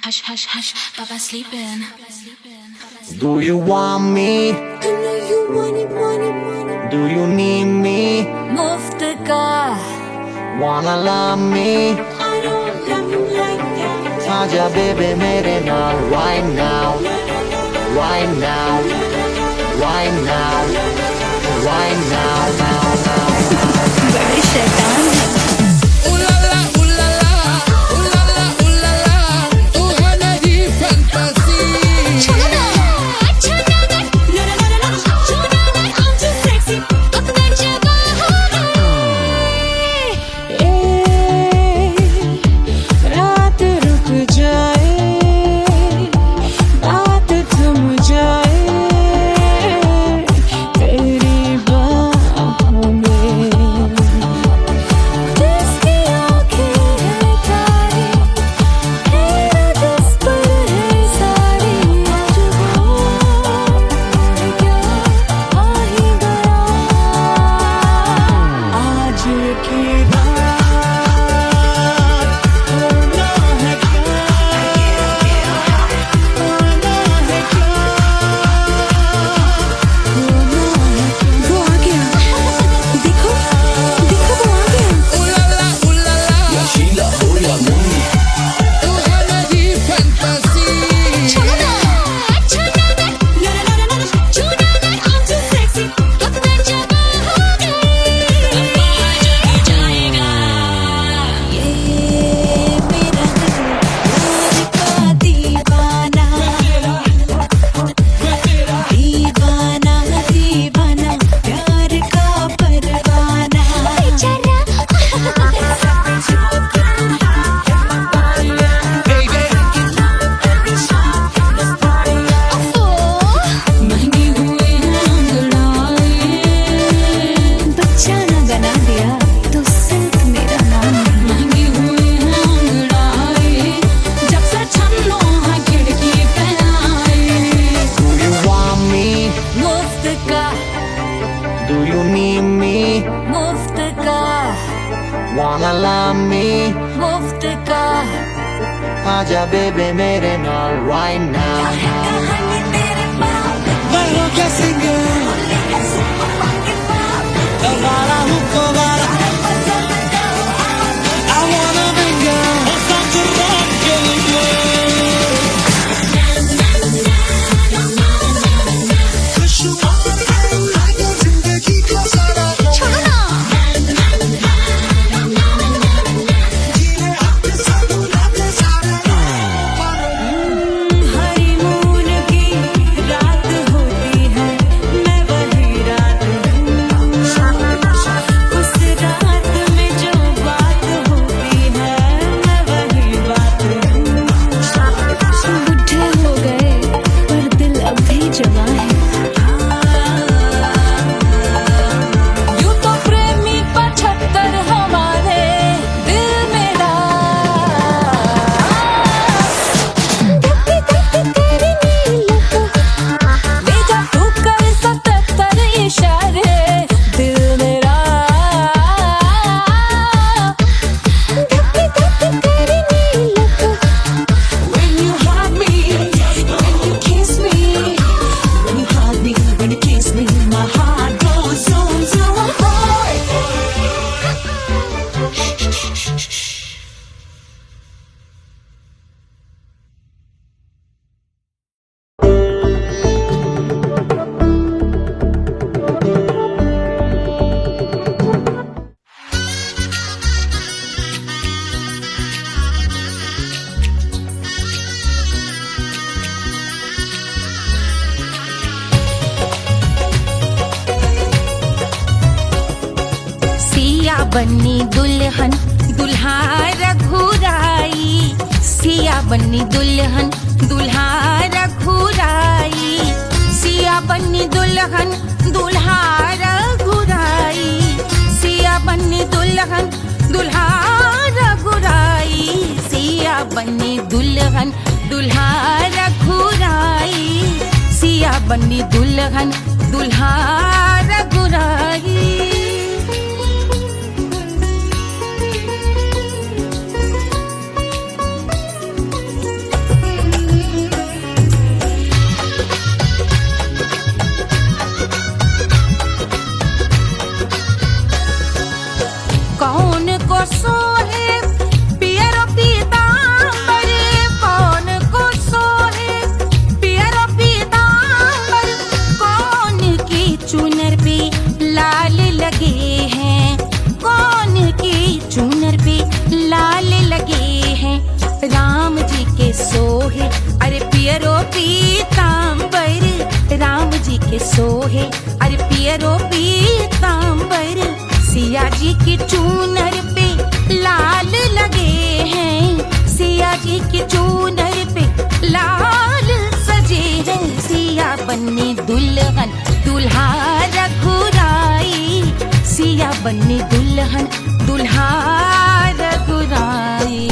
Hush, hush, hush, Baba sleeping. Do you want me? I know you want it, want it, want it. Do you need me? मुफ्त का Wanna love me? I don't love you like that. आजा baby मेरे नाल right now, right now, right now, right now, now, now. बड़े शैतान है। Do you need me? मुफ्त का Wanna love me? मुफ्त का आजा baby मेरे नाल right now. कहानी तेरे बाप मैं हूँ क्या सिंगर? दोबारा हूँ दोबारा. I wanna bring you some to rock your world. Honeymoon की रात होती है, मैं वही रात हूँ। उस रात में जो बात होती है, मैं वही बात हूँ। बुढ़े हो गए पर दिल अब भी जवां है। यूं तो प्रेमी 75 हमारे दिल मेरा तेरी नीलों ले जा तू कर 77 इशारे दिल मेरा तेरी नीलों when you hug me when you kiss me when you hug me when you kiss me my heart goes zoom zoom boy. सिया बन्नी दुल्हन दुल्हा रघुराई सिया बन्नी दुल्हन दुल्हा रघुराई सिया बन्नी दुल्हन दुल्हा रघुराई सिया बन्नी दुल्हन दुल्हा रघुराई सिया बन्नी दुल्हन दुल्हा रघुराई सिया बन्नी दुल्हन दुल्हा रघुराई जी के सोहे, अरे पियरो पीतांबर, राम जी के सोहे, अरे पियरो पीतांबर, सिया जी की चूनर पे लाल लगे हैं, सिया जी की चूनर पे लाल सजे हैं, सिया बन्नी दुल्हन दुल्हा रघुराई, सिया बन्नी दुल्हन दुल्हा रघुराई।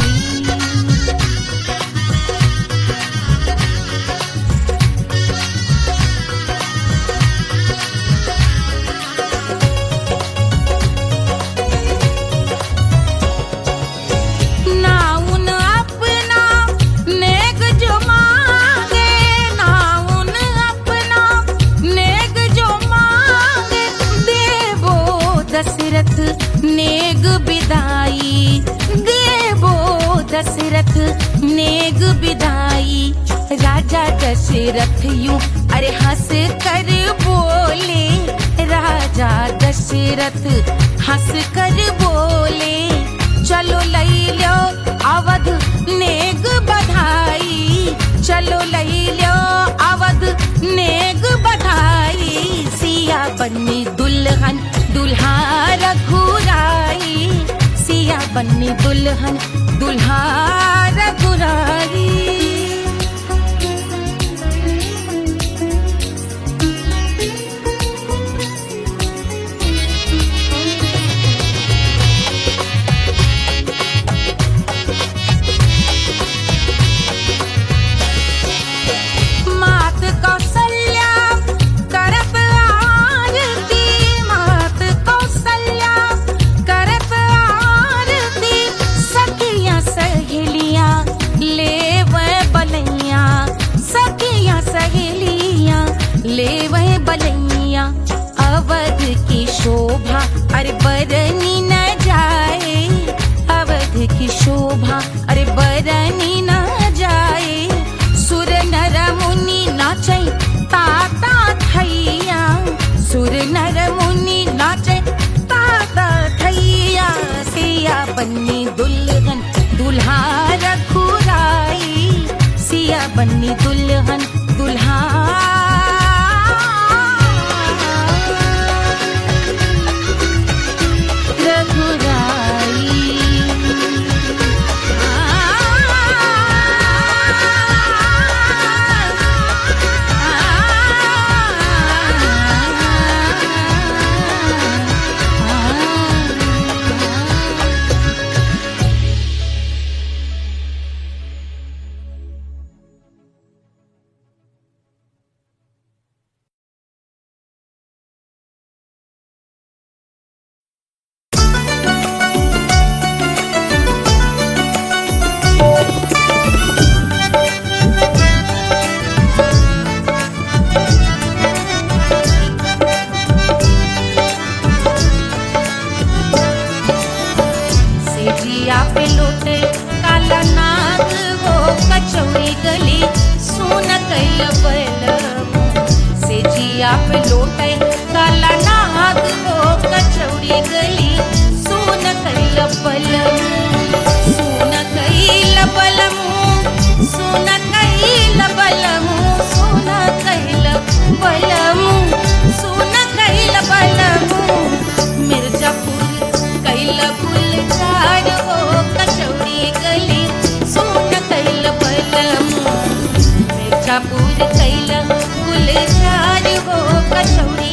दशरथ नेग बिदाई, देवो दशरथ नेग बिदाई, राजा दशरथ यूं अरे हंस कर बोले, राजा दशरथ हंस कर बोले, चलो लई लो अवध नेग बधाई, चलो लई लो अवध नेग बधाई, सिया बन्नी दुल्हन दुल्हा रघुराई, सिया बन्नी दुल्हन दुल्हा रघुराई। ले वह बलैया अवध की शोभा अरे बरनी न जाए, अवध की शोभा अरे बरनी न जाए, सुर नर मुनि नाचे ताता थैया, सुर नर मुनि नाचे ताता थैया, सिया बन्नी दुल्हन दुल्हा रघुराई, सिया बन्नी दुल्हन दुल्हा पे लोटे काला नाग हो कचौड़ी गली, सोन कैल बलम, सोन कैल बलम, सोन कैल बलम, सोन कैल बलम, सोन कैल बलम, मिर्जापुर कैल गुलजार हो कचौड़ी गली, सोन कैल बलम, मिर्जापुर कैल गुलजार हो कचौड़ी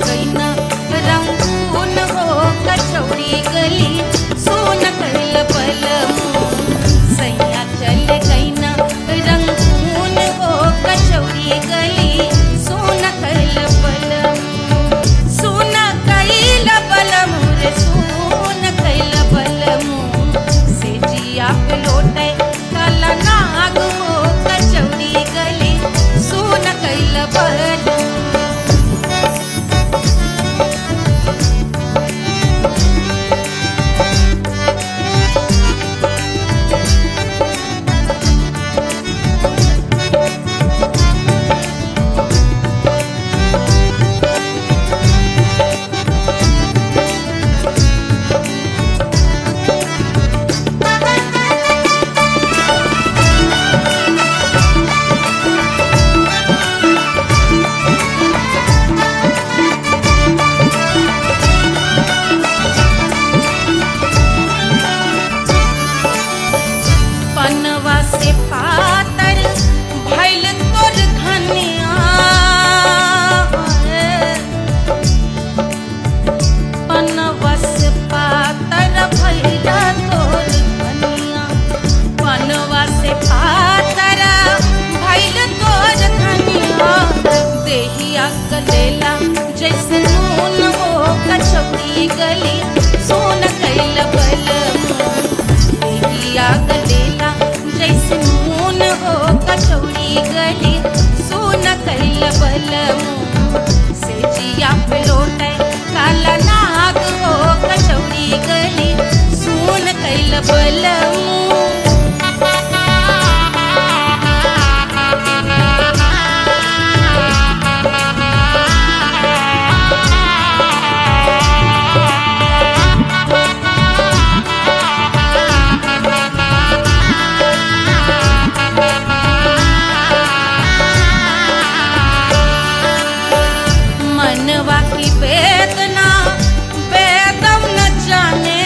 कैना रंगून हो कचौड़ी गली सोन कैल बलमू सैया चल कैना रंगून हो कचौड़ी गली सोन कैल बलमू सोन कैल बलमू रे सोन कैल बलमू से जिया पे लोटे काला नाग हो कचौड़ी गली सोन कैल बलमू पनवा से पातर भइल तोर धनिया पनवा से पातर भइल तोर धनिया पनवा से पातर भइल तोर धनिया देहिया गलेला जैसे नून हो कचौड़ी गली सोन कैल बलमू देहिया गलेला जैसे नून हो कचौड़ी गली सोन कैल बलमू से जिया पे लोटे काला नाग हो कचौड़ी गली सोन कैल बलमू मनवा की वेदना वेदम न जाने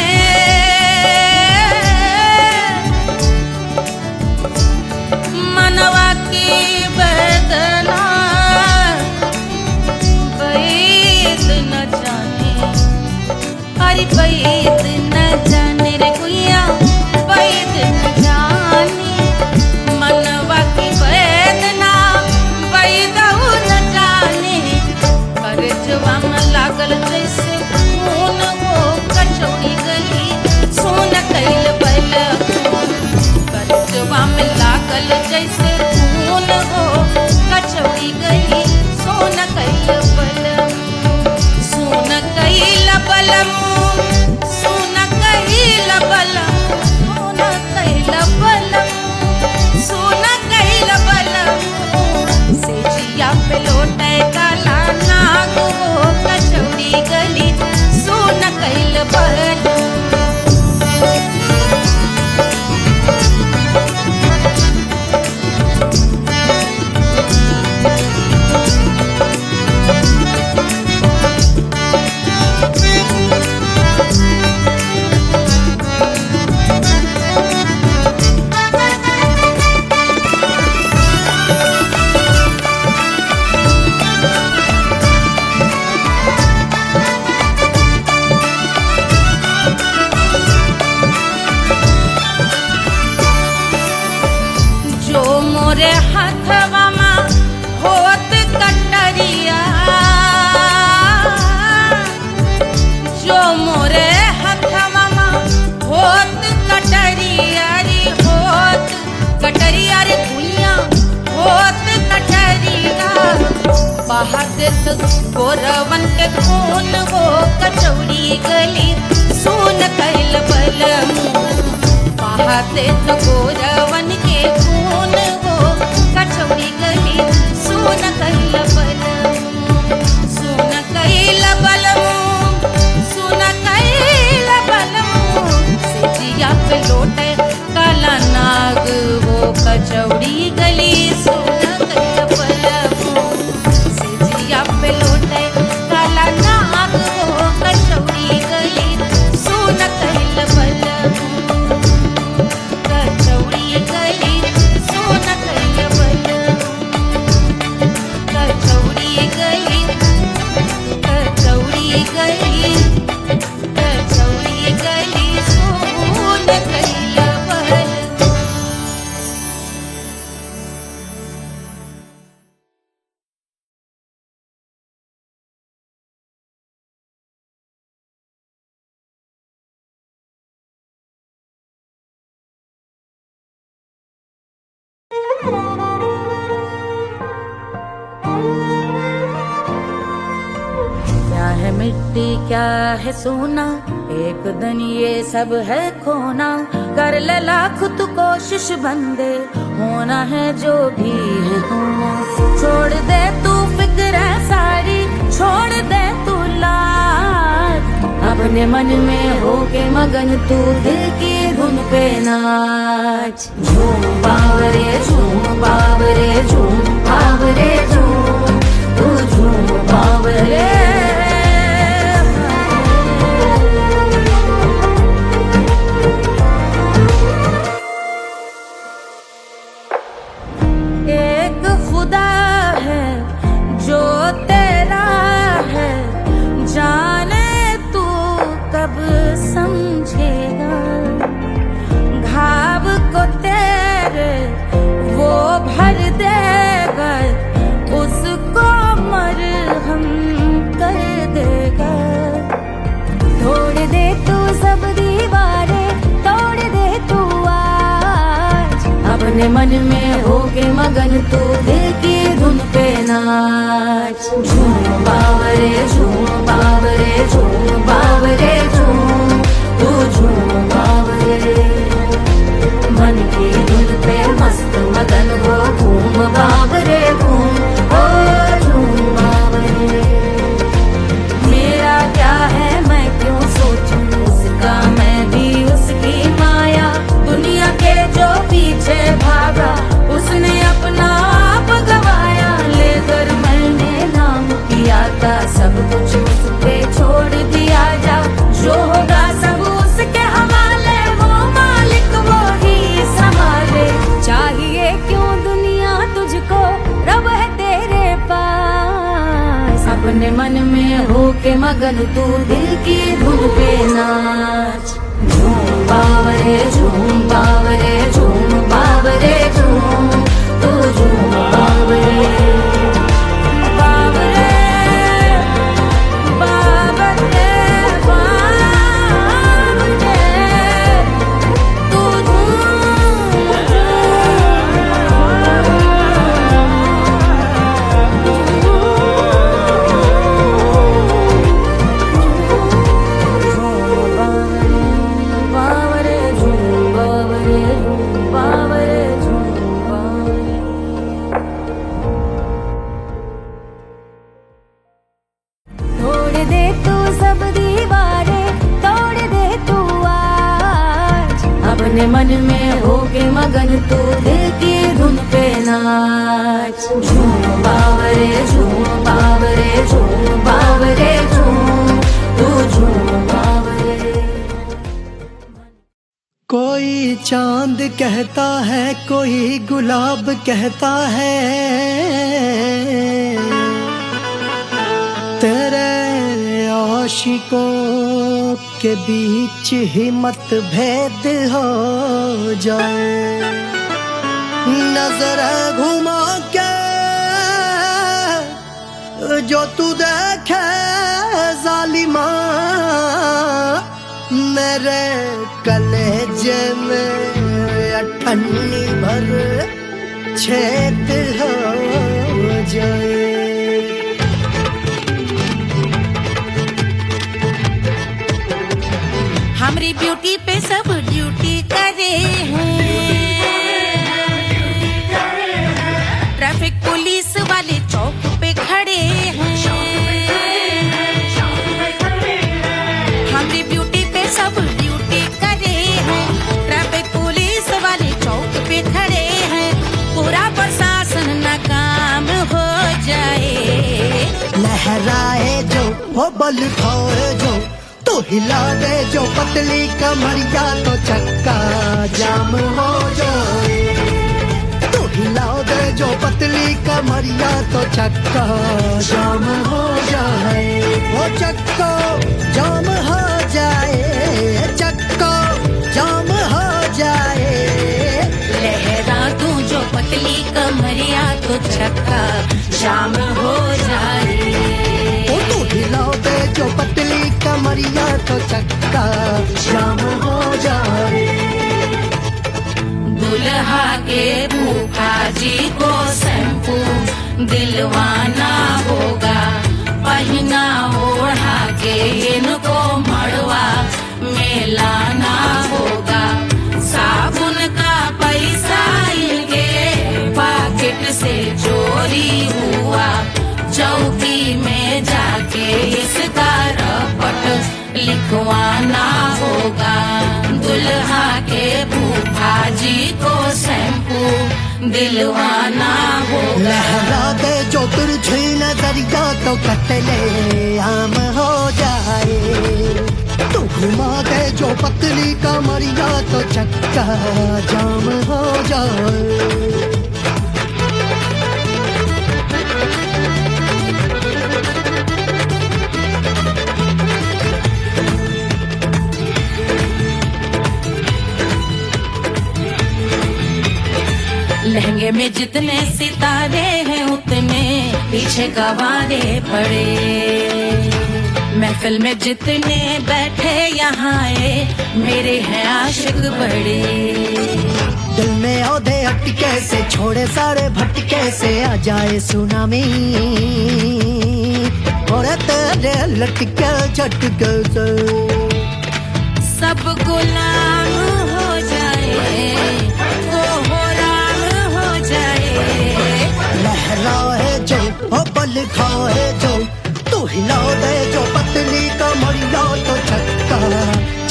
मनवा की वेदना वैद न जाने अरे वैद न जाने रे गुइया वैद न जाने मनवा की वेदना वैद न जाने करजवा में लागल जैसे खून हो कचौड़ी गली सोन कैल बलमू करजवा में लागल जैसे खून हो कचौड़ी गली सोन कैल बलमू सोन कैल बलमू सोन कैल बलमू सोन कैल बलमू सोन कैल बलमू से जिया पे लोटे काला नाग हो कचौड़ी गली सोन कैल बलमू जो मोरे हथवा में होत कटरिया जो मोरे हथवा में होत कटरिया रे होत कटरिया रे दुनिया होत कटरिया बहात गोरवन के खून हो कचौड़ी गली सोन कैल बलमू बहाते गोरवन के खून हो कचौड़ी गली सोन कैल बलमू सोन कैल बलमू सोन कैल बलमू से जिया पे लोटे काला नाग हो कचौड़ी गली सोन कैल बलमू से जिया पे लोटे काला नाग गली कचौड़ी गली सोन कैला बहल क्या है मिट्टी क्या है सोना एक दिन ये सब है खोना कर ले लाख तू कोशिश बंदे होना है जो भी है होना छोड़ दे तू फिक्र सारी छोड़ दे तू लाज अपने मन में होके मगन तू दिल की धुन पे नाच झूम बावरे झूम बावरे झूम बावरे झूम तू झूम बावरे एक खुदा है जो तेरा है जाने तू कब समझेगा घाव को तेरे वो भर देगा उसको मरहम कर देगा तोड़ दे तू सब दीवारें तोड़ दे तू आज अपने मन में होके मगन तू दिल की धुन पे नाच झूम बावरे झूम बावरे झूम बावरे झूम तू झूम बावरे मन की धुन पे मस्त मगन हो घूम बावरे घूम ओ झूम बावरे मेरा क्या है मैं क्यों सोचूं उसका मैं भी उसकी माया दुनिया के जो पीछे भागा उसने अपना आप गवाया लेकर मैंने नाम किया था सब कुछ उस पे छोड़ दिया जा जो होगा सब उसके हवाले वो मालिक वो ही संभाले चाहिए क्यों दुनिया तुझको रब है तेरे पास अपने मन में होके मगन तू दिल की धुन पे नाच झूम बावरे झूम बावरे झूम बावरे झूम तू झूम बावरे बावरे बावरे बावरे तू बावरे झूम बावरे बावरे झूम बावरे तोड़ दे तू सब दीवारें तोड़ दे तू आज अपने मन में होके मगन तू दिल की धुन पे नाच झूम बावरे झूम बावरे झूम बावरे झूम तू झूम बावरे कोई चांद कहता है कोई गुलाब कहता है तेरे आशिकों के बीच ही मतभेद हो जाए नजर घुमा के जो तू देखे जालिमा मेरे कलेजे में अठन्नी भर छेद हो जाए हमारी ब्यूटी पे सब ड्यूटी करे हैं ट्रैफिक पुलिस वाले चौक पे खड़े हैं हमारी ब्यूटी पे सब ड्यूटी करे हैं ट्रैफिक पुलिस वाले चौक पे खड़े हैं पूरा प्रशासन नाकाम हो जाए लहराए जो वो बल खाए जो तो हिला दे जो पतली कमरिया तो चक्का जाम हो जाए तो हिला दे जो पतली कमरिया तो चक्का जाम हो जाए वो चक्का जाम हो जाए। ओ तू हिला दे जो पतली कमरिया तो चक्का जाम हो जाए। दुल्हा के फूफा जी को शैम्पू दिलवाना होगा, पहना ओढ़ा के इनको मड़वा में लाना होगा। साबुन का पैसा इनके पॉकेट से चोरी हुआ, चौकी में जाके इसका रपट लिखवाना होगा। दुल्हा के फूफा जी को शैम्पू दिलवाना होगा। लहरा दे जो तुरझी नजरिया तो कतले आम हो जाए। तू घुमा दे जो पतली कमरिया तो चक्का जाम हो जाए। लहंगे में जितने सितारे हैं उतने पीछे गवारे पड़े। महफिल में जितने बैठे यहाँ आए मेरे हैं आशिक बड़े। दिल में औधे अटके से छोड़े सारे भटके से आ जाए सुनामी, और तेरे लटके झटके से सब गुलाम हो जाए, वो हो राम हो जाए। लहराए जो ओ बल खाए जो, तू हिला दे जो पतली कमरिया तो चक्का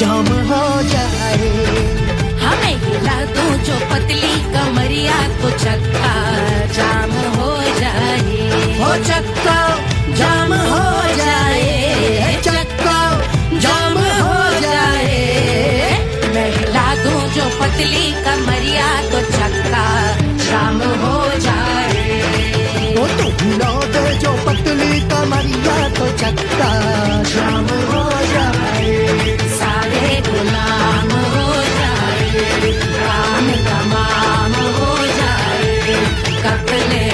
जाम हो जाए। हमें हिला दो जो पतली कमरिया तो चक्का जाम हो जाए। ओ चक्का जाम हो जाए, चक्का जाम हो जाए। मैं हिला दूं जो पतली कमरिया तो चक्का जाम हो जाए। ओ तू हिला दे जो पतली कमरिया तो चक्का जाम हो जाए। सारे गुलाम हो जाए, राम तमाम हो जाए। कत्ले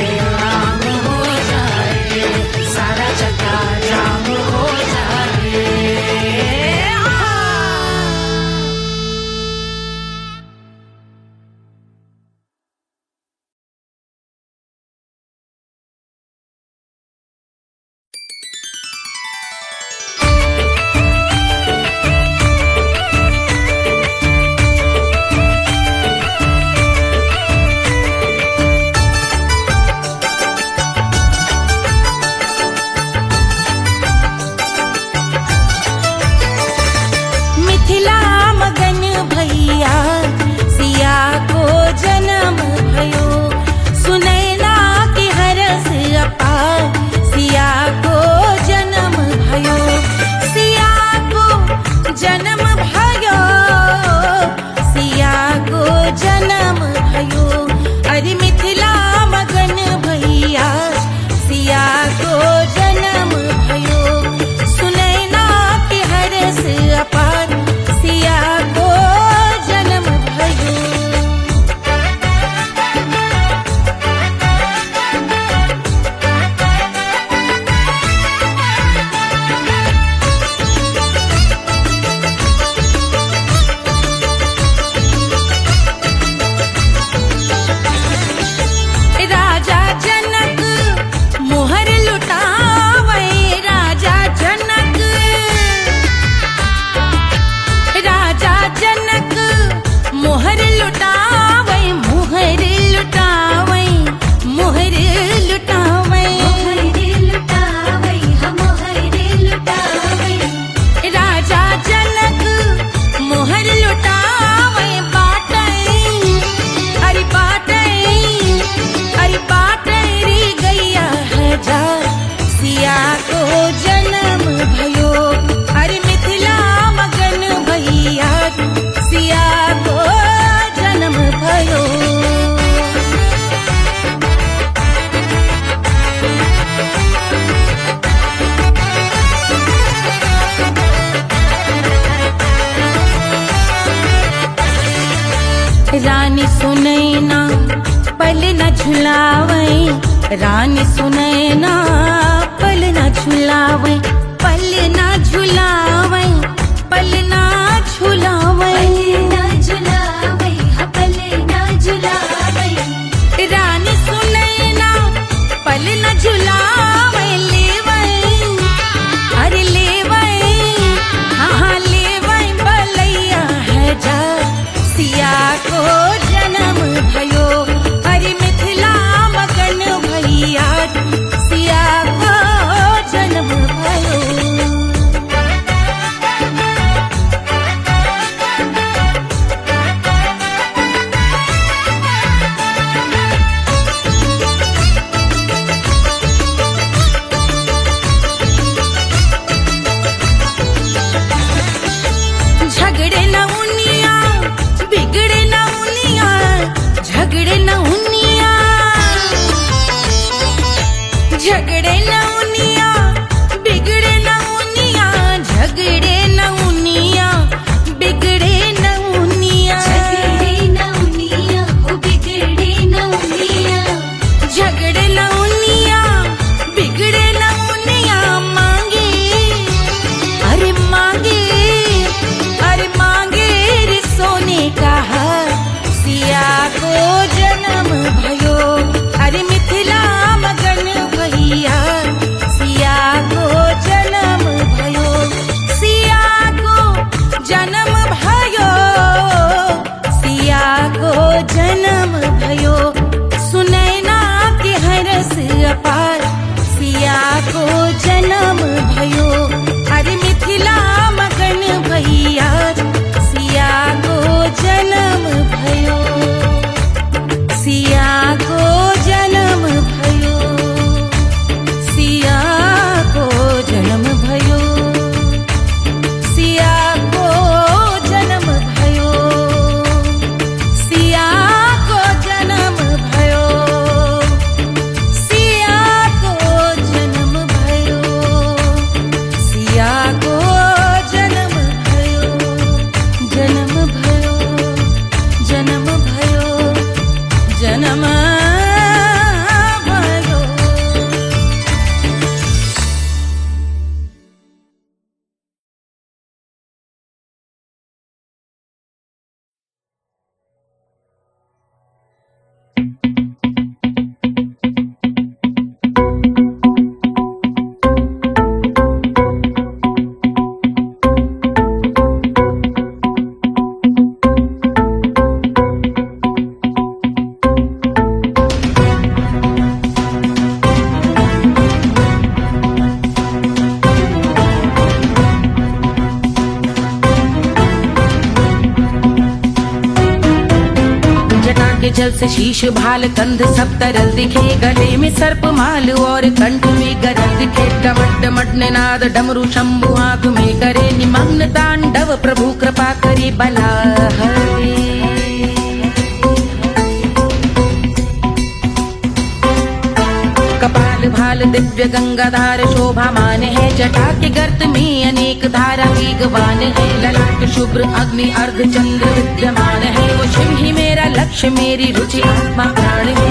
आम हो जाए, सारा चक्का जाम हो जाए। मिथिला मगन भैया सिया को जन्म भयो, सुनैना की हरस अपार सिया को जन्म भयो। सिया को जन्म भयो, सिया को जन्म भयो। अरे मिथिला मगन भैया सिया को जन्म भयो, सुनैना की हरस अपार सिया को जन्म भयो। राजा जनक मोहर लुटावे, राजा जनक, राजा जनक मोहर लुटावे, मोहर लुटावे, मोहर लुटावे, राजा जनक मोहर लुटावे। बाटे अरे बाटे अरे बाटे रे गैया हजार सिया को जन्म भयो। अरे मिथिला मगन भैया सिया को जन्म भयो। रानी सुनैना पल न झुलावई, रानी सुनैना पल ना झुलावे, पल ना झुलावे, पल ना झुलावे, रानी सुनैना पल ना झुलावे, लेवै अरे लेवै हाँ लेवै बलैया है जा सिया को जन्म भयो, अरे मिथिला मगन भैया सिया को जन्म भयो। झगड़े न उनिया बिगड़े न उनिया, झगड़े न उनिया, झगड़े न उनिया बिगड़े न उनिया, झगड़े न उनिया बिगड़े न उनिया, झगड़े न उनिया बिगड़े न उनिया, मांगे अरे मांगे, अरे मांगे रे सोने का हार सिया को जन्म भयो, अरे मिथिला मगन भैया सिया को जन्म भयो, सिया को जन्म भयो, सिया को जन्म भयो, सुनैना के हरस अपार सिया को जन्म भयो, अरे मिथिला मगन भैया सिया को जन्म भयो, सिया को जन्म भयो, सिया को जन्म भयो, सिया को जन्म भयो, सिया को जन्म भयो, सिया को जन्म भयो, सिया को जन्म भयो, जन्म भयो, जन्म भयो, जन्म भयो। के जल से शीश भाल कंध सब तरल दिखे, गले में सर्प माल और कंठ में गरल दिखे, डमट डमट निनाद डमरू शंभु आंख में करे निमग्न तांडव, प्रभु कृपा करे बला हरे। कपाल भाल दिव्य गंगाधार शोभामान है, जटा के गर्त में अनेक धारा वेगवान है, ललाट शुभ्र अग्नि अर्ध चंद्र विद्यमान है, वो शिव ही मेरा लक्ष्य मेरी रुचि आत्मा प्राण है।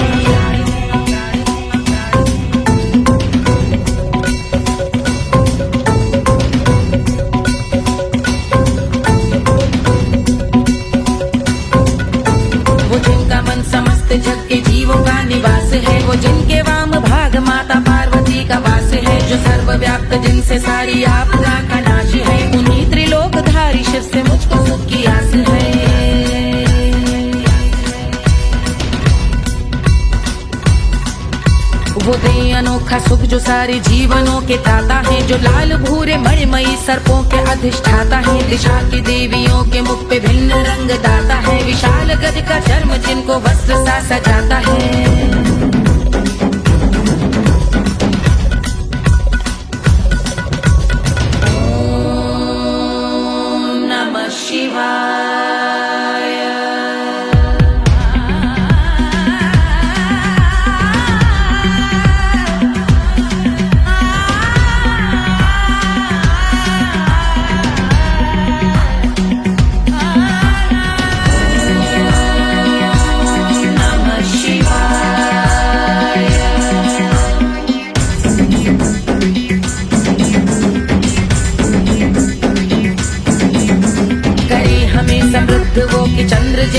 वो जिनका मन समस्त जग के जीवों का निवास है, वो जिनके वाम भाग माता पार्वती का वास है, जो सर्वव्याप्त जिनसे सारी आपदा का नाश है, उन्हीं त्रिलोकधारी शिव से मुझको सुख की आस है। वो दे अनोखा सुख जो सारे जीवनों के दाता है, जो लाल भूरे मणिमयी सर्पों के अधिष्ठाता है, दिशा की देवियों के मुख पे भिन्न रंग दाता है, विशाल गज का चर्म जिनको वस्त्र सा सजाता है।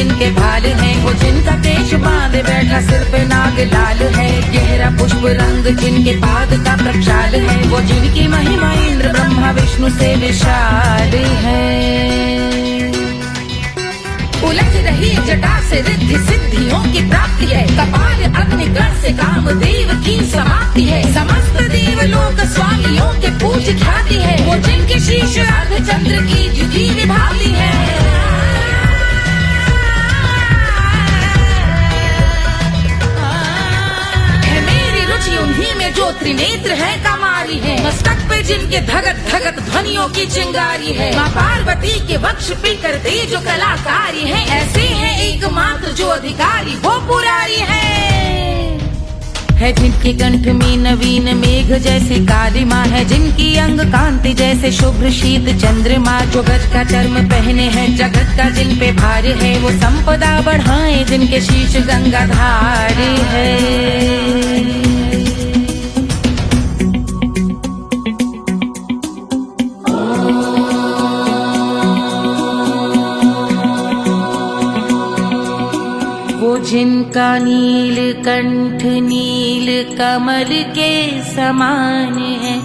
जिनके भाल हैं, वो जिनका केश बांधे बैठा सिर पे नाग लाल है। गहरा पुष्प रंग जिनके पाद का प्रक्षाल है, वो जिनकी महिमा इंद्र ब्रह्मा विष्णु से विशाल है। उलझ रही जटा से रिद्धि सिद्धियों की प्राप्ति है, कपाल अग्निगण से कामदेव की समाप्ति है। समस्त देवलोक स्वामियों के पूज ख्याति है, वो जिनके शीश अर्धचंद्र की जुदी विभाती है। मेरी रुचि उन्हीं में जो त्रिनेत्र है कमारी है, मस्तक पे जिनके धगत धगत ध्वनियों की चिंगारी है। माँ पार्वती के वक्ष पे करते जो कलाकारी है, ऐसे हैं एकमात्र जो अधिकारी वो पुरारी है। जिनके कंठ में नवीन मेघ जैसे काली माँ है, जिनकी अंग कांति जैसे शुभ्र शीत चंद्रमा। जो गज का चर्म पहने हैं जगत का जिन पे भार है, वो संपदा बढ़ाए जिनके शीश गंगाधार है। जिनका नील कंठ नील कमल के समान है,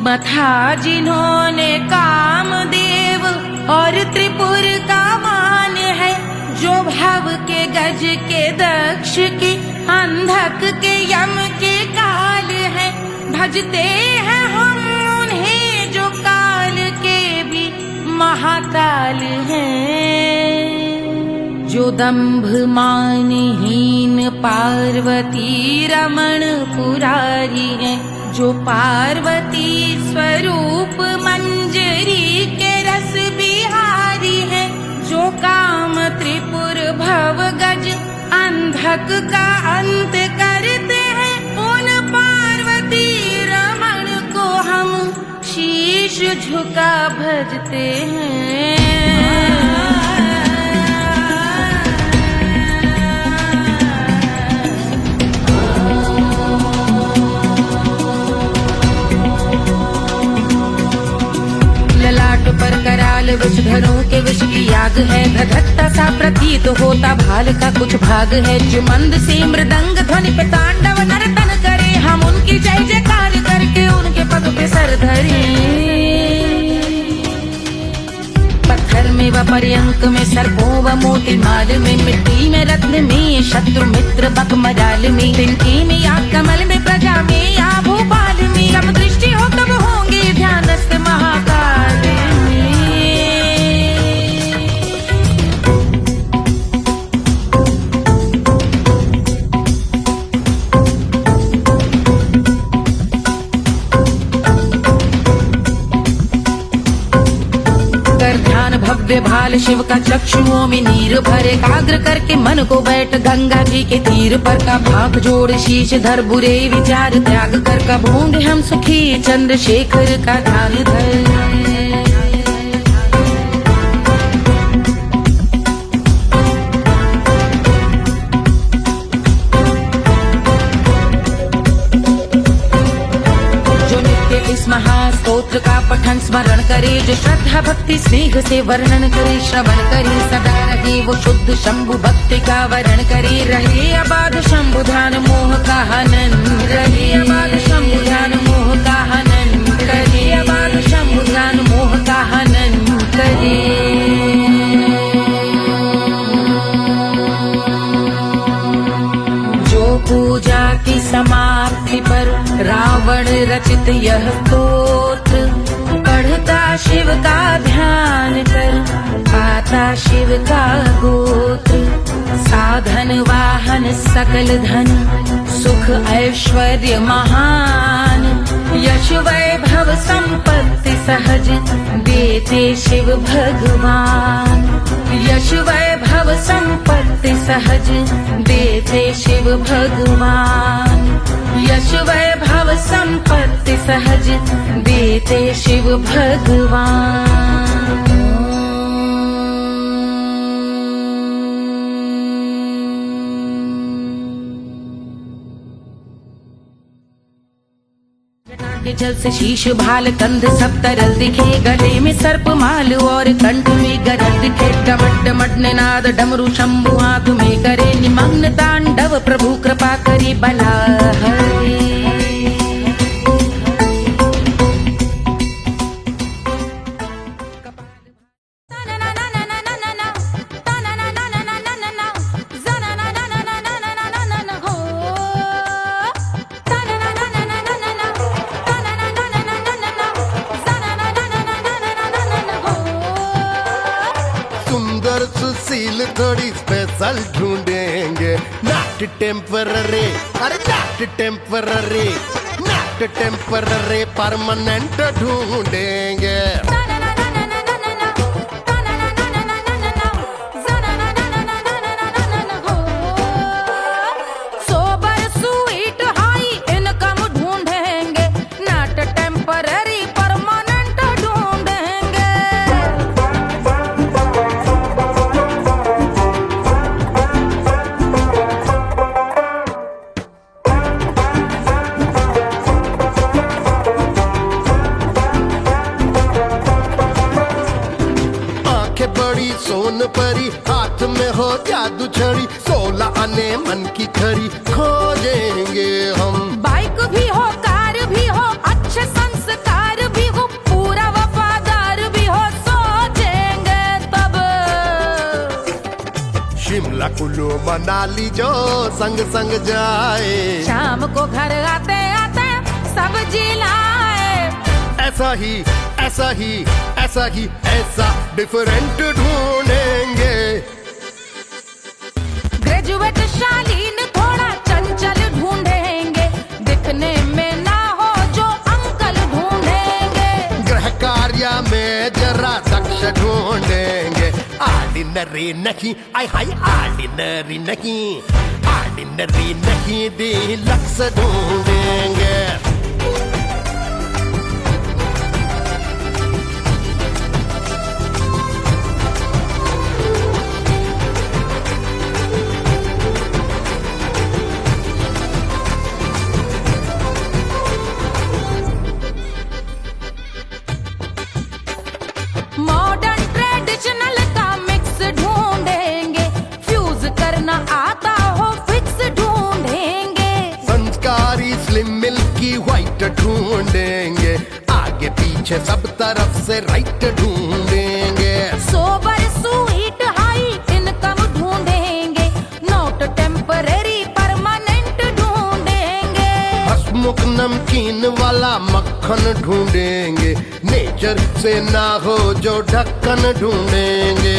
मथा जिन्होंने कामदेव और त्रिपुर का मान है। जो भव के गज के दक्ष के अंधक के यम के काल है, भजते हैं हम उन्हें जो काल के भी महाकाल हैं। जो दंभ मानहीन पार्वती रमण पुरारी है, जो पार्वती स्वरूप मंजरी के रस बिहारी है। जो काम त्रिपुर भव गज अंधक का अंत करते हैं, उन पार्वती रमण को हम शीश झुका भजते हैं। पर कराल विषधरों के विष की आग है, धधकता सा प्रतीत होता भाल का कुछ भाग है। जो मंद से मृदंग ध्वनि पे तांडव नर्तन करे, हम उनकी जय जयकार करके उनके पद पे सर धरे। पत्थर में व पर्यंक में सर्पों व मोती माल में, मिट्टी में रत्न में शत्रु मित्र बक मजाल में, तिनके में या कमल में प्रजा में या भोपाल में। जब दृष्टि हो तब होंगे ध्यानस्थ महाकाल में। भव्य भाल शिव का चक्षुओं में नीर भरे, एकाग्र करके मन को बैठ गंगा जी के तीर पर। का भाग जोड़ शीश धर बुरे विचार त्याग कर, कब होंगे हम सुखी चंद्रशेखर का ध्यान धर। महास्तोत्र का पठन स्मरण करे, जो श्रद्धा भक्ति स्नेह से वर्णन करे। श्रवण करे सदा रहे वो शुद्ध शंभु भक्ति का वर्ण करे। रहे अबाध शंभु ध्यान मोह का हनन, रहे अबाध शंभु ध्यान मोह का हनन करे। अबाध शंभु ध्यान मोह का हनन करे। पूजा की समाप्ति पर रावण रचित यह स्तोत्र, पढ़ता शिव का ध्यान कर पाता शिव का गोत्र। साधन वाहन सकल धन सुख ऐश्वर्य महान, यश वैभव संपत्ति सहज देते शिव भगवान। यश वैभव संपत्ति सहज देते शिव भगवान। यश वैभव संपत्ति सहज देते शिव भगवान। जल से शीश भाल कंध सब तरल दिखे, गले में सर्प माल और कंठ में गरल दिखे। डमट डमट निनाद डमरू शंभु हाथ में करे निमग्न तांडव, प्रभु कृपा करे बला हरे। सुंदर सुशील थोड़ी स्पेशल ढूंढेंगे, नॉट टेम्पररी, अरे not temporary, not temporary, permanent ढूंढेंगे। सोबर स्वीट हाई इनकम ढूंढेंगे, नॉट टेम्पररी परमानेंट ढूंढेंगे। आंखें बड़ी सोन परी, हाथ में हो जादू छड़ी, 16 आने मन की खरी खोजेंगे हम। बाइक भी हो कार भी हो, अच्छे संस्कार भी हो, पूरा वफादार भी हो, सोचेंगे तब। शिमला कुल्लू मनाली जो संग संग जाए, शाम को घर आते आते सब्जी लाए। ऐसा ही ऐसा ही ऐसा ही ऐसा डिफरेंट ढूंढेंगे। ग्रेजुएट शालीन थोड़ा चंचल ढूंढेंगे, दिखने में ना हो जो अंकल ढूंढेंगे। गृह कार्य में जरा दक्ष ढूंढेंगे, ऑर्डिनरी नहीं, आई हाय ऑर्डिनरी नहीं, ऑर्डिनरी नहीं, डीलक्स ढूंढेंगे। मॉडर्न ट्रेडिशनल का मिक्स ढूंढेंगे, फ्यूज करना आता हो फिक्स ढूंढेंगे। संस्कारी स्लिम मिल्की व्हाइट ढूंढेंगे, आगे पीछे सब तरफ से राइट ढूंढेंगे। सोबर स्वीट हाई इनकम ढूंढेंगे, नॉट टेम्पररी परमानेंट ढूंढेंगे। हसमुख नमकीन वाला मक्खन ढूंढेंगे, नेचर से ना हो जो ढक्कन ढूंढेंगे।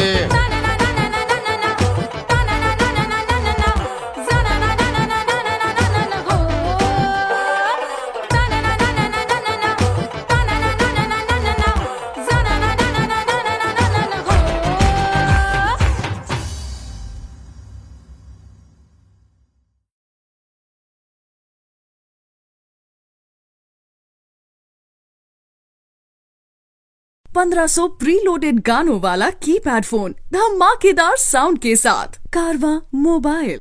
पंद्रह 1500 प्रीलोडेड गानों वाला कीपैड फोन धमाकेदार साउंड के साथ कारवां मोबाइल।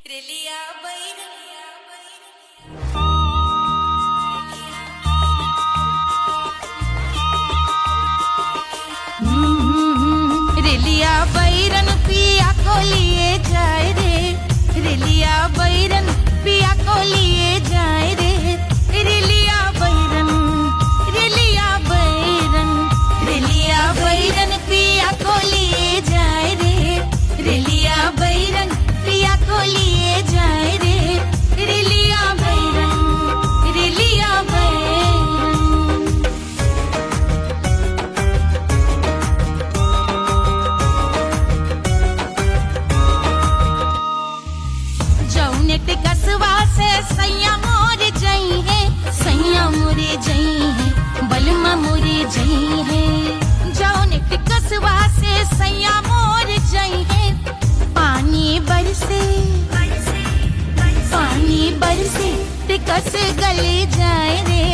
रेलिया बैरन पिया को लिए जाए रे, रेलिया बैरन पिया को लिए जाए रे। रेलिया बैरन, रेलिया बैरन, रेलिया बैरन पिया को लिए जाए रे, रेलिया बैरन पिया को लिए जाए रे। रेलिया बैरन, रेलिया बैरन। जौने टिकसवा से सैया मोर जई है, सैया मोरे जई है, बलमा मोरे जई है। जौने टिकसवा से सैया मोर जई है, पानी बरसे, पानी बरसे टिकस गले जाए रे,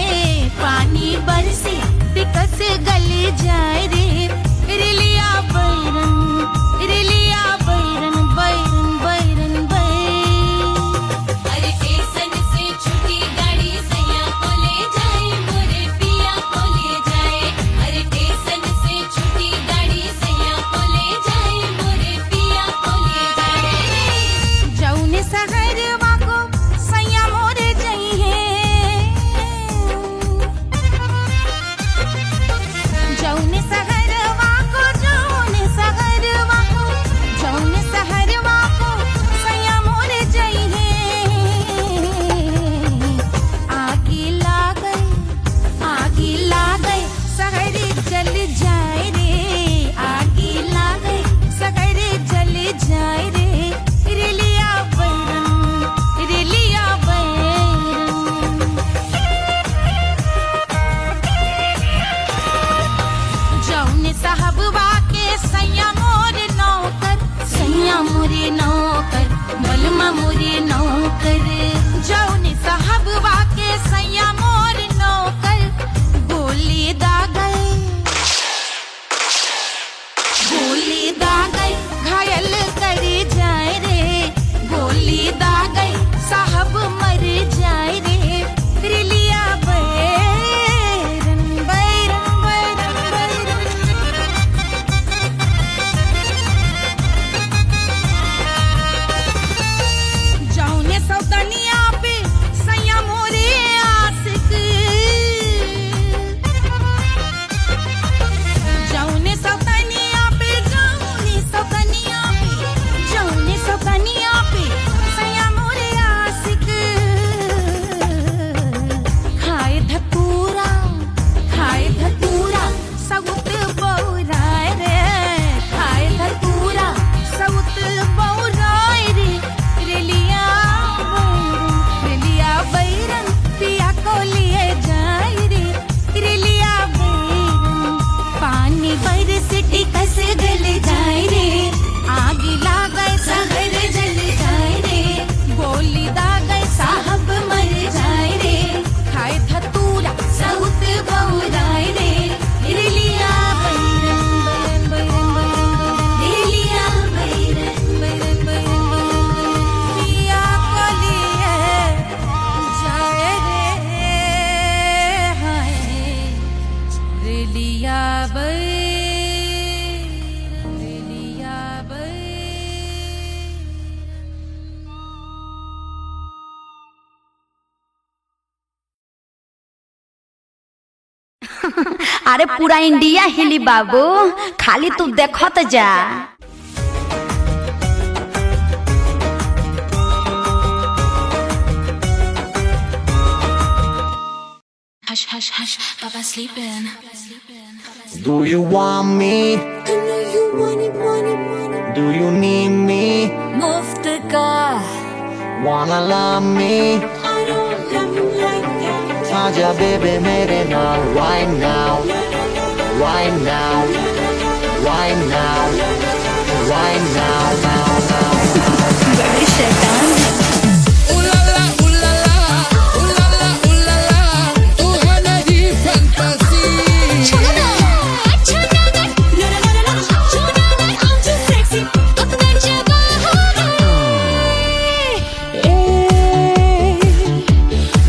पानी बरसे टिकस गले जाए रे। रेलिया बैरन, रेलिया बैरन, बैरन बैरन बैरन। अरे स्टेशन से छुट्टी गाड़ी सैया को ले जाए मोरे पिया। जौन साहबवा के सैया मोर नौकर, सैया मोरे नौकर, बलमा मोरे नौकर। जौन साहबवा के सैया मोर नौकर, गोली दागल, गोली दागल, घायल कर जाए रे, गोली दागल, साहब मर जाए रे। रिलिया बैरन बैरन बैरन बैरन, जौने सौतनिया पे सैया मोरे आशिक, जौने सौतनिया पे, जौने सौतनिया पे, जौने सौतनिया पे सैया मोरे आशिक। खाए धतूरा, खाए धतूरा, सउत बौराय रे, खाए धतूरा, सउत बौराय रे। रेलिया बैरन, रेलिया बैरन, पिया को लिए जाए रे, रेलिया बैरन। पानी बरस टिकस गल जाए रे, आग लागे सहर जल जाए रे, गोली दागे साहब मर जाए रे। खाए धतूरा सउत बौराय रे, रिलिया बैरन बैरन बैरन बैरन, रिलिया बैरन बैरन बैरन, पिया को लिए जाए रे, हाय रिलिया बैरन, रिलिया बैरन। अरे पूरा इंडिया हिली बाबू, खाली तू देखत जा। Hush, hush, hush, Papa sleeping. Do you want me? I know you want it, want it, want it. Do you need me? मुफ्त का Wanna love me? I don't love you like that. आजा बेबे मेरे नाल right now, right now, right now, right now, now, now. बड़े शैतान है।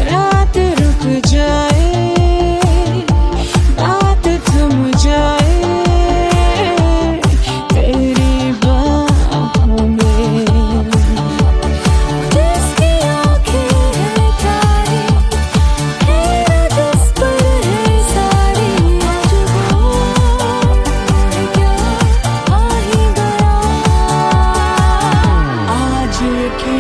रात रुक जाए, बात थम जाए, तेरी बाहों में। जिसकी आँखें हैं तारी, तेरा जिस पर है सारी, आज वो क्या आ ही गया। आज की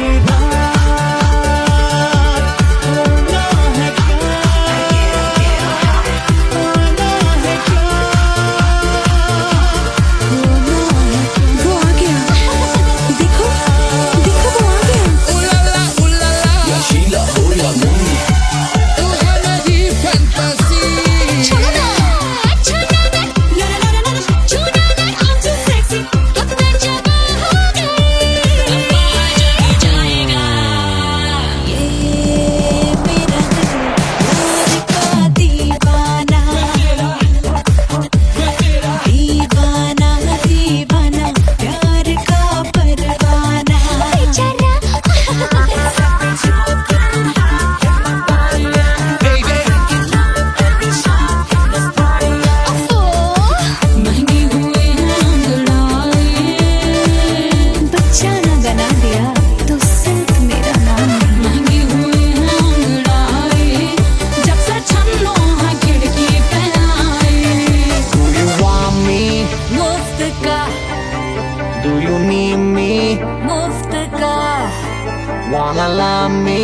Wanna love me?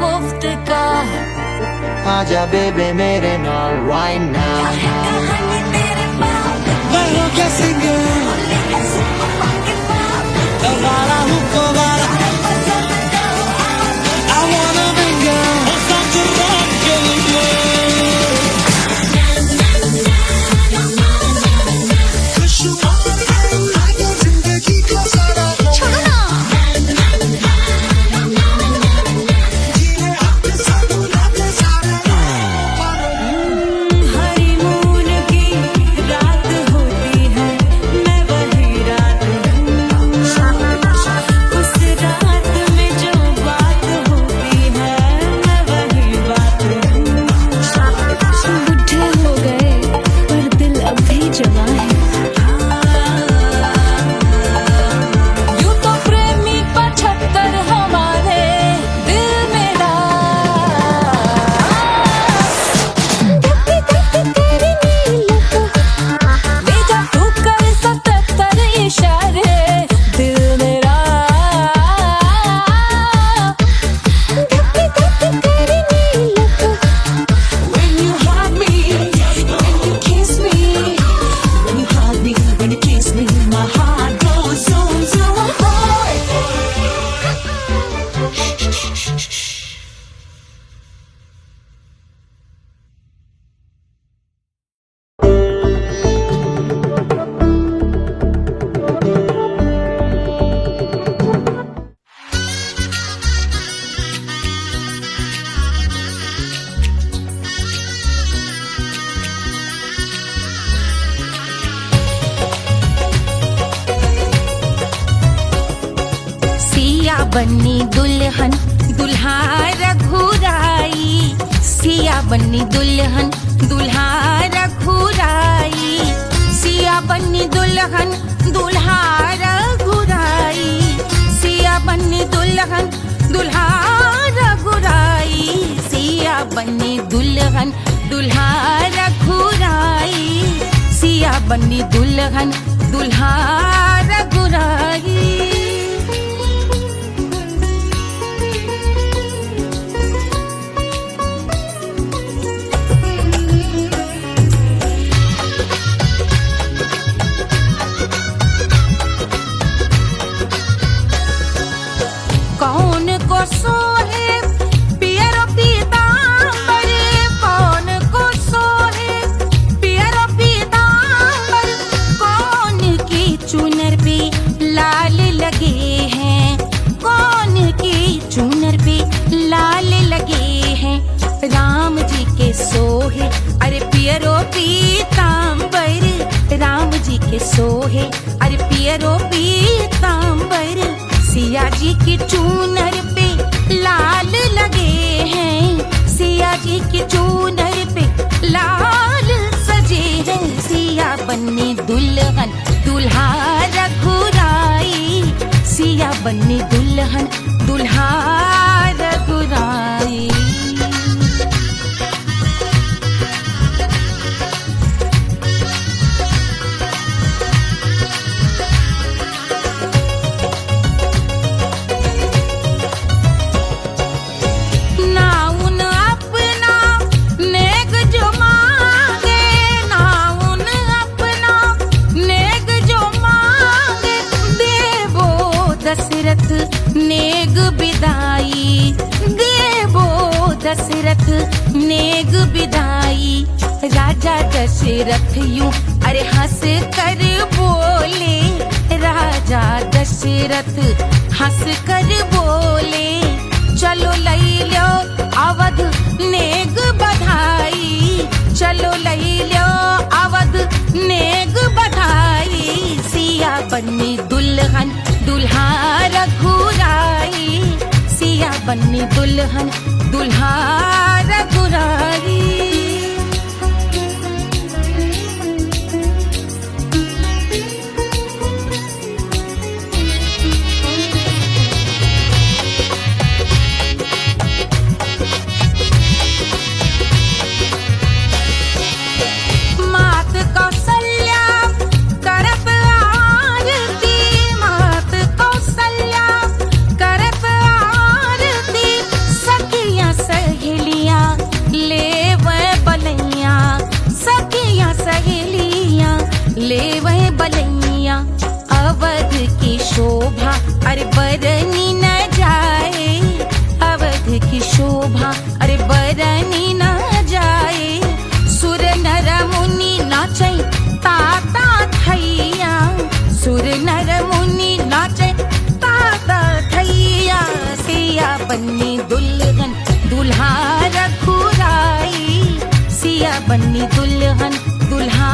मुफ्त का आजा बेबे मेरे नाल right now. मैं हो क्या सिंगर, वाला हूँ को वाला। I wanna be girl, such a rock girl. बन्नी दुल्हन दुल्हा रघुराई, सिया बन्नी दुल्हन दुल्हा रघुराई, सिया बन्नी दुल्हन दुल्हा रघुराई, सिया बन्नी दुल्हन दुल्हा रघुराई, सिया बन्नी दुल्हन दुल्हा रघुराई, सिया बन्नी दुल्हन दुल्हा रघुराई। कौन को सोहे पियरो पीतांबर, कौन को सोहे पियरो पीतांबर, कौन की चुनर पे लाल लगे हैं, कौन की चुनर पे लाल लगे हैं, राम जी के सोहे अरे पियरो पीतांबर, राम जी के सोहे अरे पियरो पीतांबर, सिया जी की चूनर पे लाल लगे हैं, सिया जी की चूनर पे लाल सजे हैं, सिया बन्नी दुल्हन दुल्हा रघुराई, सिया बन्नी दुल्हन दुल्हा रघुराई। दशरथ नेग बिदाई, देवो दशरथ नेग बिदाई, राजा दशरथ यूं अरे हंस कर बोले, राजा दशरथ हंस कर बोले, चलो लई लो अवध नेग बधाई, चलो लई लो अवध नेग बधाई, सिया बन्नी दुल्हन दुल्हा रघुराई, सिया बन्नी दुल्हन दुल्हा रघुराई। मात कौशल्या करत आरती, मात कौशल्या करत आरती, सखियां सहेलियां लेवे बलैया, सखियां सहेलियां लेवे बलैया, अवध की शोभा अरे बरनी न जाए, अवध की शोभा अरे बरनी न जाए, सुर नर मुनि नाचे ताता थैया, सुर नर मुनि नाचे ताता थैया, सिया बन्नी दुल्हन दुल्हा रघुराई, सिया बन्नी दुल्हन दुल्हा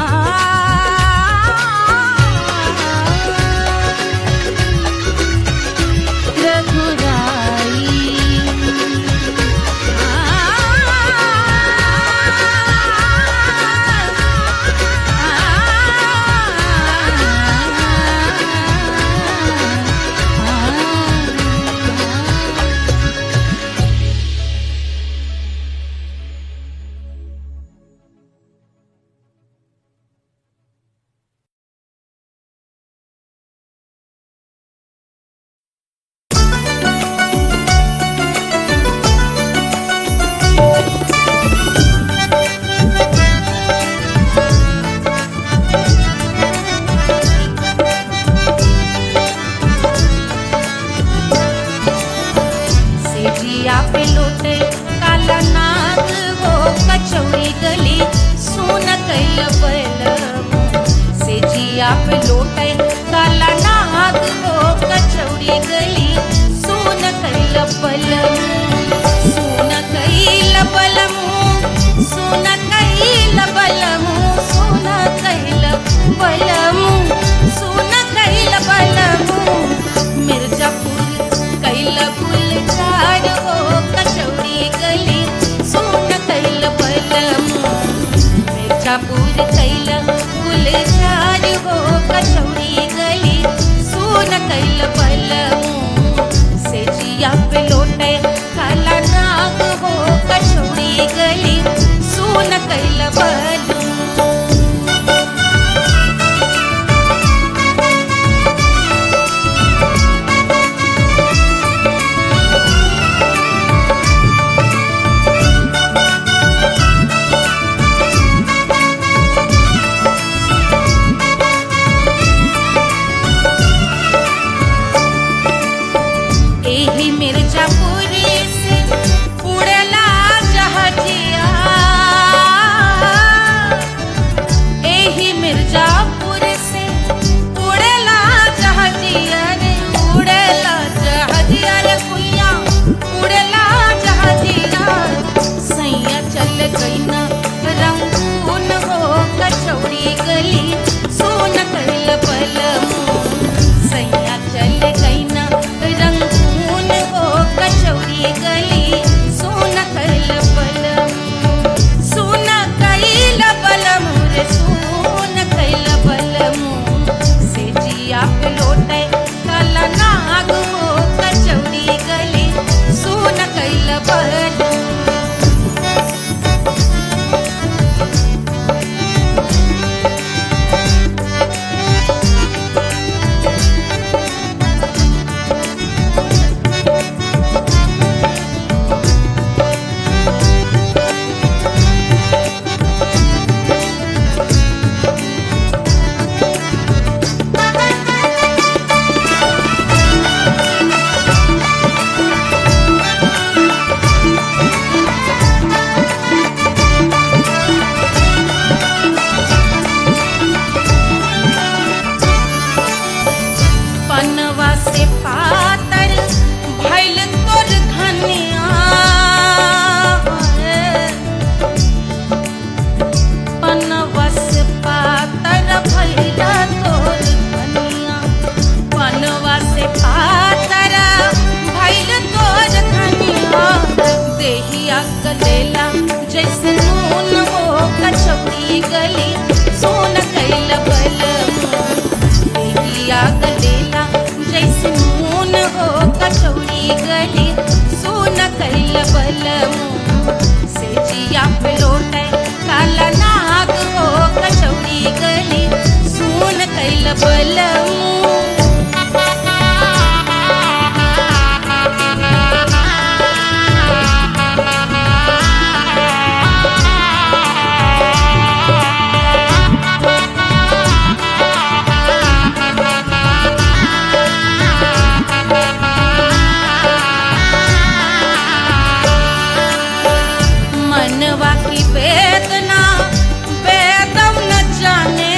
मिर्जापुर कैल गुलजार हो कचौड़ी गली सुन कैल बलमू से जिया पे लोटे काला नाग हो कचौड़ी गली सुन कैल बलमू एही मिर्जापुर से उड़ला जहाजिया एही मिर्जापुर से उड़ला जहाजिया रे उड़ला जहाजिया रे कुइया उड़ला जहाजिया सैया चल गई ना रंगून हो कचौड़ी गली सोन कैल बलमू सैया चल गई ना रंगून हो कचौड़ी गली सोन कैल बलमू सोन कैल बलमू रे सोन कैल बलमू से जिया पे लोटे काला नाग हो कचौड़ी गली सोन कैल बलमू पनवा से पातर भइल तोर धनिया पनवा से पातर भइल तोर धनिया पनवा से पातर भइल तोर धनिया देहिया गलेला जैसे नून हो कचौड़ी गली सोन कैल बलमू देहिया गलेला जैसे नून हो कचौड़ी गली सोन कैल बलमू से जिया पे लोटे काला नाग हो कचौड़ी गली सोन कैल बलमू मनवा की वेदना वेदम न जाने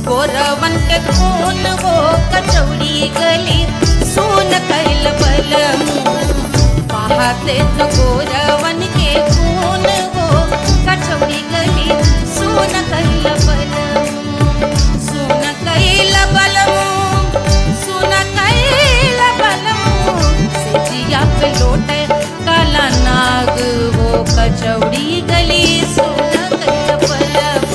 गोरवन के खून वो कचौड़ी गली सुन कैल बलम बहाते तो गोरवन के खून वो कचौड़ी गली सुन कैल बलम सुन कैल बलम सुन कैल बलम सिजिया पे लोटे काला नाग वो कचौड़ी गली सुन कैल बलम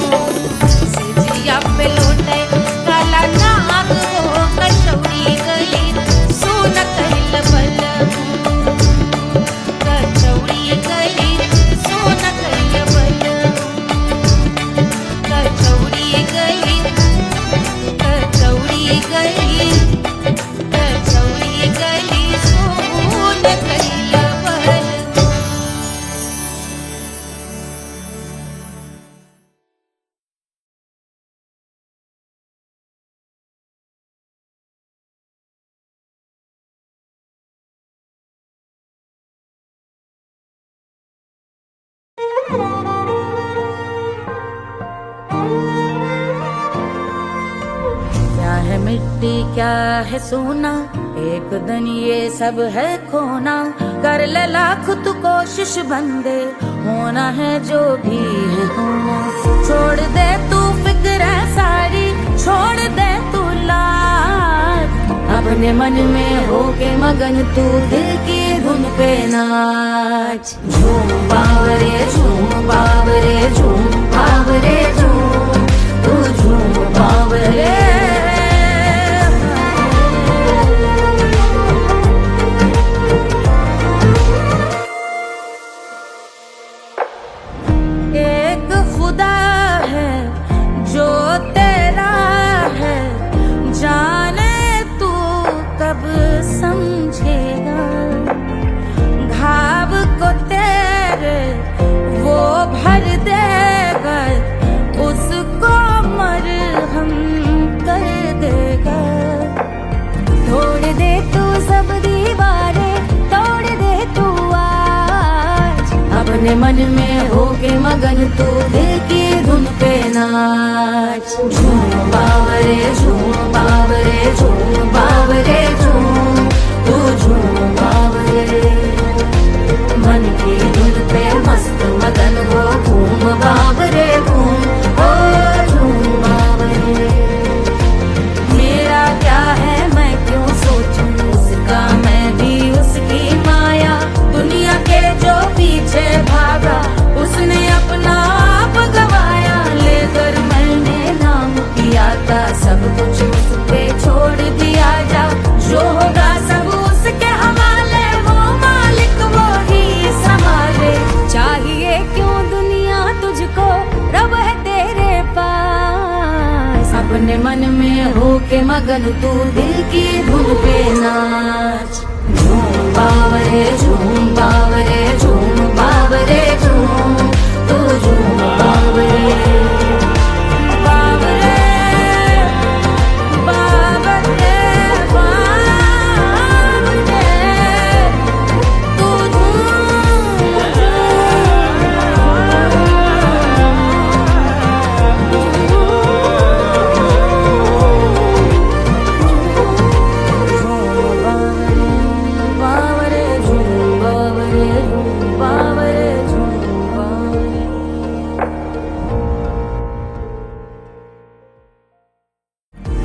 सिजिया पे लोटे काला नाग वो कचौड़ी गली सुन कैल बलम कचौड़ी गली सुन कैल बलम कचौड़ी गली कचौड़ी गली कचौड़ी गली सुन कैल बलम। क्या है मिट्टी क्या है सोना एक दिन ये सब है खोना कर ले लाख तू कोशिश बंदे होना है जो भी है होना छोड़ दे तू फिक्र सारी छोड़ दे तू लाज अपने मन में होके मगन तू दिल की धुन पे नाच झूम बावरे झूम बावरे झूम बावरे झूम तू झूम बावरे एक खुदा है जो तेरा है जाने तू कब समझेगा घाव को तेरे वो भर देगा उसको मरहम कर देगा तोड़ दे तू सब दीवारें तोड़ दे तू आज अपने मन में होके मगन तू दिल की धुन पे नाच झूम बावरे झूम बावरे झूम बावरे झूम तू झूम बावरे मन की धुन पे मस्त मगन हो घूम बावरे घूम ओ झूम बावरे मेरा क्या है मैं क्यों सोचूं उसका मैं भी उसकी माया दुनिया के जो पीछे भागा उसने अपना आप गवाया लेकर मैंने नाम किया था सब कुछ उस पे छोड़ दिया जा जो होगा सब उसके हवाले वो मालिक वो ही संभाले चाहिए क्यों दुनिया तुझको रब है तेरे पास अपने मन में होके मगन तू दिल की धुन पे नाच झूम बावरे झूम बावरे झूम बावरे झूम तू झूम बावरे बावरे बावरे बावरे तू बावरे झूम बावरे झूम बावरे झूम बावरे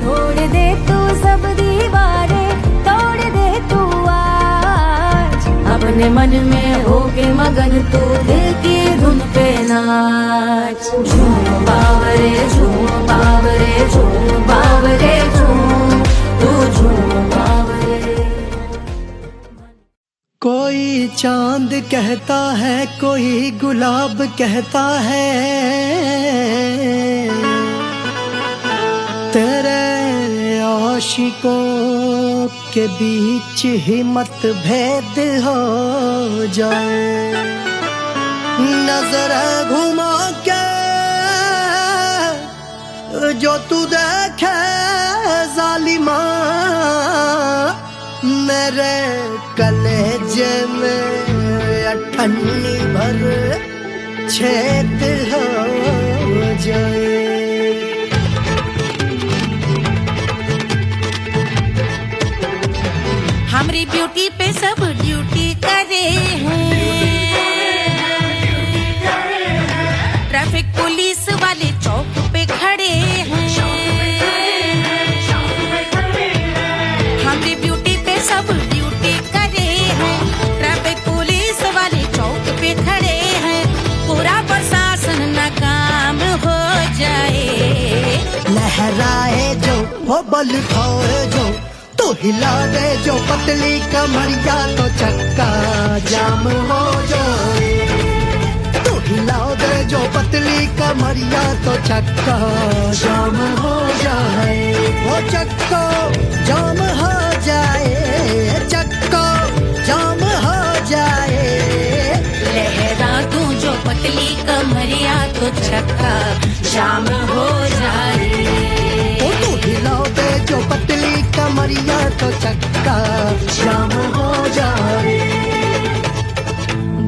तोड़ दे तू सब दीवारें तोड़ दे तू आज अपने मन में होके मगन तू दिल की धुन पे नाच झूम बावरे झूम बावरे झूम बावरे झूम तू झूम बावरे कोई चांद कहता है कोई गुलाब कहता है तेरे आशिकों के बीच ही मतभेद हो जाए नजर घुमा के जो तू देखे जालिमा मेरे कलेजे में अठन्नी भर छेद हो जाए हमारी ब्यूटी पे सब ड्यूटी करे हैं। ट्रैफिक पुलिस वाले चौक पे खड़े हैं। हमारी ब्यूटी पे सब ड्यूटी करे हैं। ट्रैफिक पुलिस वाले चौक पे खड़े हैं। पूरा प्रशासन नाकाम हो जाए। लहराए जो वो बल खाए जो, तो हिला दे जो पतली कमरिया तो चक्का जाम हो जाए। तो हिला दे जो पतली कमरिया तो चक्का जाम हो जाए। वो चक्का जाम हो जाए, चक्का जाम हो जाए। लहरा तू जो पतली कमरिया तो चक्का जाम हो जाए। ओ तो हिला दे जो पतली कमरिया तो चक्का जाम हो जाए।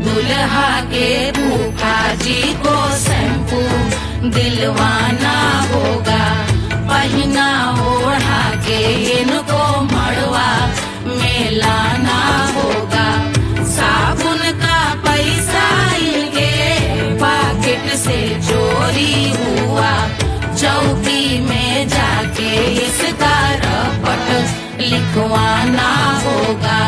दुल्हा के फूफा जी को शैम्पू दिलवाना होगा। पहना ओढ़ा के इनको मड़वा में लाना होगा। साबुन का पैसा इनके पॉकेट से चोरी हुआ। चौकी में जाके इसका रपट लिखवाना होगा।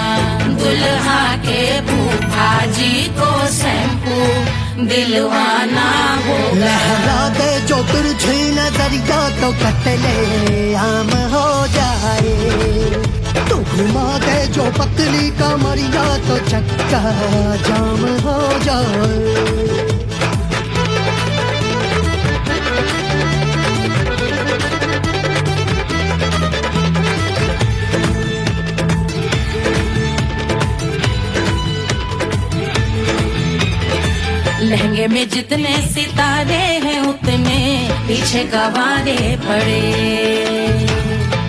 दुल्हा के फूफा जी को शैम्पू दिलवाना होगा। लहरा दे जो तिरछी नजरिया तो कतले आम हो जाए। तू घुमा दे जो पतली कमरिया तो चक्का जाम हो जाए। लहंगे में जितने सितारे हैं उतने पीछे गवारे पड़े।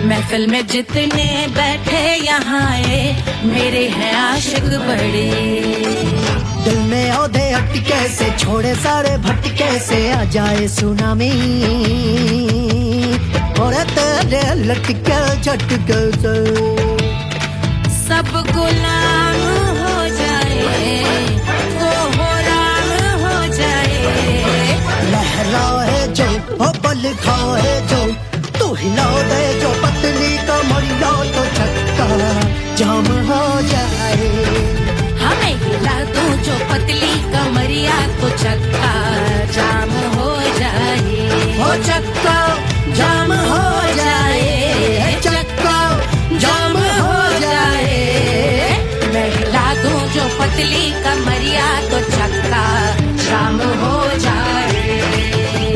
महफिल में जितने बैठे यहाँ आए मेरे हैं आशिक बड़े। दिल में औधे हटके से छोड़े सारे भटके से आ जाए सुनामी। और तेरे लटके झटके से सब गुलाम हो जाए, वो हो राम हो जाए। लहराए जो हो बल खाए जो, तू हिला दे जो पतली कमरिया तो चक्का जाम हो जाए। हमें हिला दो जो पतली कमरिया तो चक्का जाम हो जाए। हो चक्का जाम हो जाए, चक्का जाम हो जाए। मैं हिला दूं जो पतली कमरिया तो चक्का जाम हो जाए।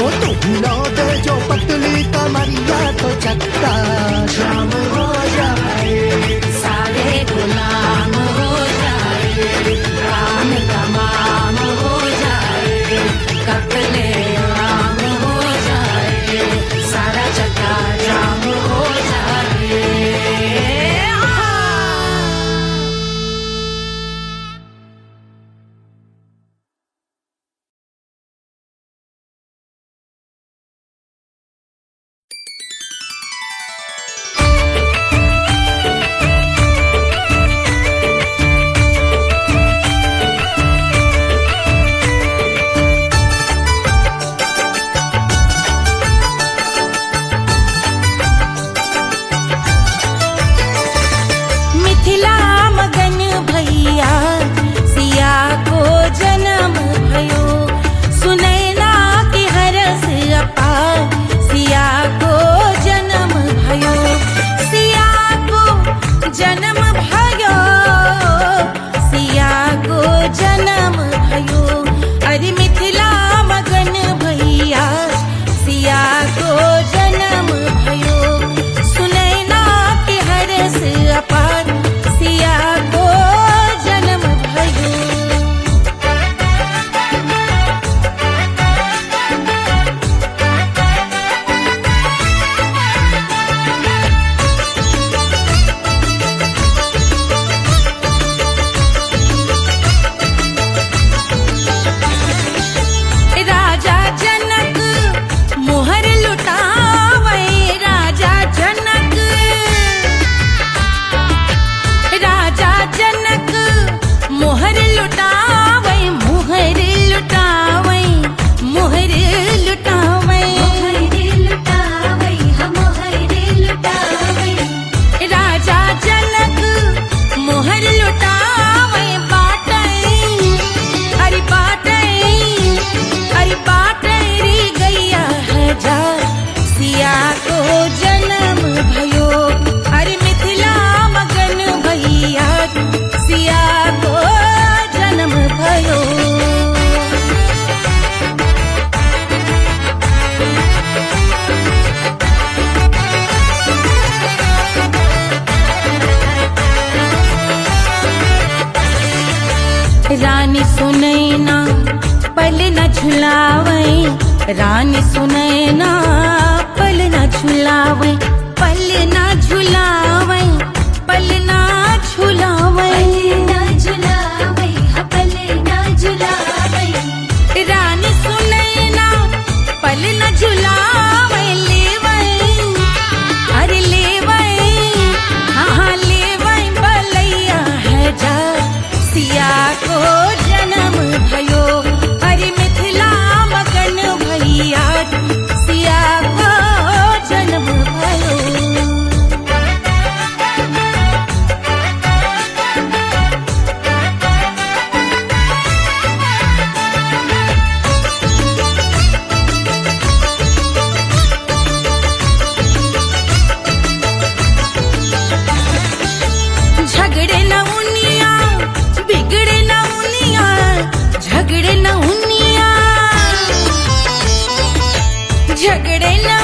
वो तू हिला दे जो पतली कमरिया तो चक्का जाम हो जाए। सारे गुलाम हो जाए, काम तमाम हो जाए। कपले आम हो जाए, सारा चक्का जाम हो जाए। रानी सुनैना पल न झुलावे, रानी सुनैना पल न झुलावे, पल न झुलावे, पल न झुलावे, पल न झुलावे रानी सुनैना पल न झुलावे, लेवै अरे लेवै हाँ लेवै बलैया है जा सिया को जन्म भयो, अरे मिथिला मगन भैया सिया को जन्म भयो। झगड़े न उनिया बिगड़े न उनिया, झगड़े न उनिया झगड़े न